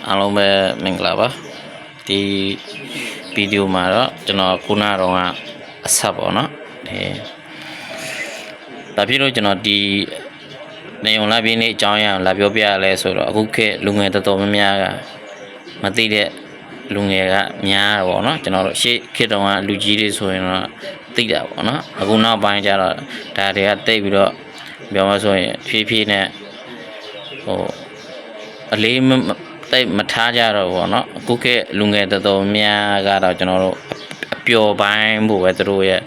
အားလုံးပဲမင်္ဂလာပါဒီဗီဒီယိုမှာတော့ကျွန်တော်ခုနကအဆက်ပေါ့နော်ဒါဖြစ်လို့ကျွန်တော်ဒီနေုံလာပြင်းနေအကြောင်းအရာလာပြောပြရလဲဆိုတော့အခုခေတ်လူငယ်တော်တော်များများကမသိတဲ့လူငယ်ကများတာပေါ့နော်ကျွန်တော်တို့ရှေ့ခေတ်တုန်းကလူကြီးတွေဆိုရင်တော့သိတာပေါ့နော်အခုနောက်ပိုင်းကျတော့ဒါတွေကတိတ်ပြီးတော့ပြောမှဆိုရင်ဖြည်းဖြည်းနဲ့အလေးတိတ်မထားကြတော့ဘောเนาะအခုကလူငယ်တော်တော်များကတော့ကျွန်တော်တို့အပျော်ပိုင်းဖို့ပဲသူတို့ရဲ့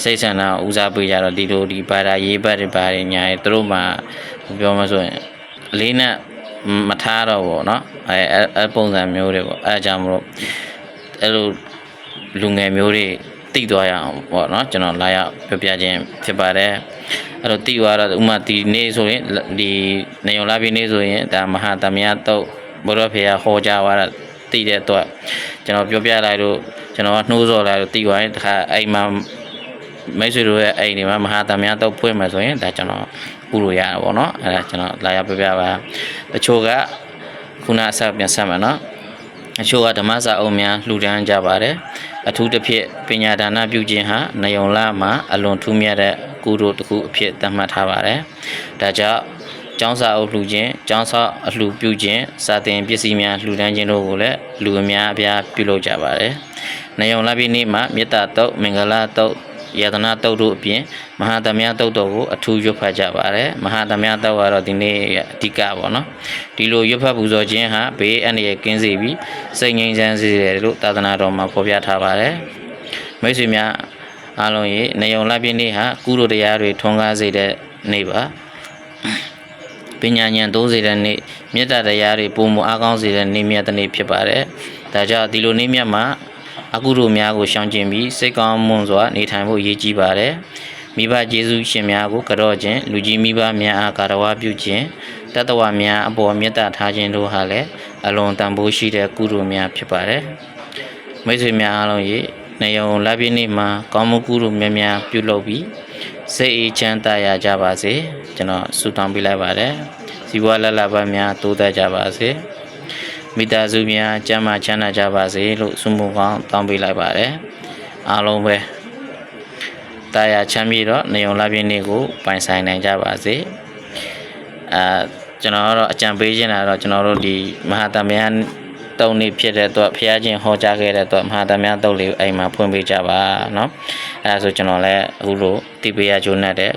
စိတ်ဆန္ဒဦးစားပေးကြတော့ဒီလိုဒီဘာသာရေးဘက်တွေဘာတွေညာသူတို့မှပြောမှဆိုရင်အလေးနဲ့မထားတော့ဘောเนาะအဲပုံစံမျိုးတွေပေါ့အဲကြောင့်မလို့အဲလိုလူငယ်မျိုးတွေသိသွားရအောင်ပေါ့เนาะကျွန်တော်လာရောက်ပြပြခြင်းဖြစ်ပါတယ်အဲ့တော့သိသွားတော့ဥမာဒီနေ့ဆိုရင်ဒီနေုံလာပြီနေ့ဆိုရင်ဒါမဟာသမယတုတ်ဘုရားဖေဟောကြားသွားတာသိတဲ့အတွက်ကျွန်တော်ပြောပြလိုက်လို့ကျွန်တော်ကနှိုးဆော်လိုက်လို့သိသွားရင်တခါအိမ်မှာမိတ်ဆွေတို့ရဲ့အိမ်တွေမှာမဟာသမယတုတ်ဖွင့်မယ်ဆိုရင်ဒါကျွန်တော်ပြုလို့ရတာပေါ့နော်အဲ့ဒါကျွန်တော်လာရောက်ပြပြပါတချို့ကခုနအဆက်ပြန်ဆက်မယ်နော်အချို့ကဓမ္မစာအုပ်များလှူဒန်းကြပါတယ်အထူးသဖြင့်ပညာဒါနပြုခြင်းဟာနေုံလာမှာအလွန်ထူးမြတ်တဲ့ကုသိုလ်တစ်ခုအဖြစ်သတ်မှတ်ထားပါတယ်ဒါကြောင့်ကျောင်းစာအုပ်လှူခြင်းကျောင်းစာအလှူပြုခြင်းစာသင်ပစ္စည်းများလှူဒန်းခြင်းတို့ကိုလည်းလူအများအပြားပြုလုပ်ကြပါတယ်နေုံလာပြည်နေ့မှာမေတ္တာတုတ်မင်္ဂလာတုတ်ယတနာတုတ်တို့အပြင်မဟာသမယတုတ်တော်ကိုအထူးရွတ်ဖတ်ကြပါတယ်မဟာသမယတုတ်ကတော့ဒီနေ့အဓိကပေါ့နော်ဒီလိုရွတ်ဖတ်ပူဇော်ခြင်းဟာဘေးအန္တရာယ်ကင်းစေပြီးစိတ်ငြိမ်းချမ်းစေတယ်လို့သာသနာတော်မှာဖော်ပြထားပါတယ်မိတ်ဆွေများအားလုံးရေနေုံလာပြည်နေ့ဟာကုသိုလ်တရားတွေထွန်းကားစေတဲ့နေ့ပါပညာဉာဏ်တိုးစေတဲ့နေ့မေတ္တာတရားတွေပုံမအားကောင်းစေတဲ့နေ့မြတ်တဲ့နေ့ဖြစ်ပါတယ်ဒါကြောင့်ဒီလိုနေ့မြတ်မှာအကုသိုလ်များကိုရှောင်ကျဉ်ပြီးစိတ်ကောင်းမွန်စွာနေထိုင်ဖို့ရည်ကြီးပါတယ်မိဘကျေးဇူးရှင်များကိုကြော့ခြင်းလူကြီးမိဘများအားကာရဝပြုခြင်းတတ္တဝါများအပေါ်မေတ္တာထားခြင်းတို့ဟာလည်းအလွန်တန်ဖိုးရှိတဲ့ကုသိုလ်များဖြစ်ပါတယ်မိတ်ဆွေများအားလုံးရေနေုံလာပြည်နေ့မှာကောင်းမှုကုသိုလ်များများပြုလုပ်ပြီးစိတ်အေးချမ်းသာရကြပါစေကျွန်တော်ဆုတောင်းပေးလိုက်ပါတယ်ဇီဝလလဘများတိုးတက်ကြပါစေမိသားစုများကျမ်းမာချမ်းသာကြပါစေလို့ဆုမွန်ကောင်းတောင်းပေးလိုက်ပါတယ်အားလုံးပဲတာယာချမ်းမြေတော့နေုံလာပြည်နေ့ကိုပိုင်ဆိုင်နိုင်ကြပါစေကျွန်တော်ကတော့အကြံပေးခြင်းတာတော့ကျွန်တော်တို့ဒီမဟာသမယတုံနေဖြစ်တဲ့အတွက်ဖျားခြင်းဟောကြားခဲ့တဲ့အတွက်မဟာသမယတုတ်လေးအိမ်မှာဖွင့်ပေးကြပါเนาะအဲဒါဆိုကျွန်တော်လည်းအခုလိုတိပေးရကြိုးနဲ့တဲ့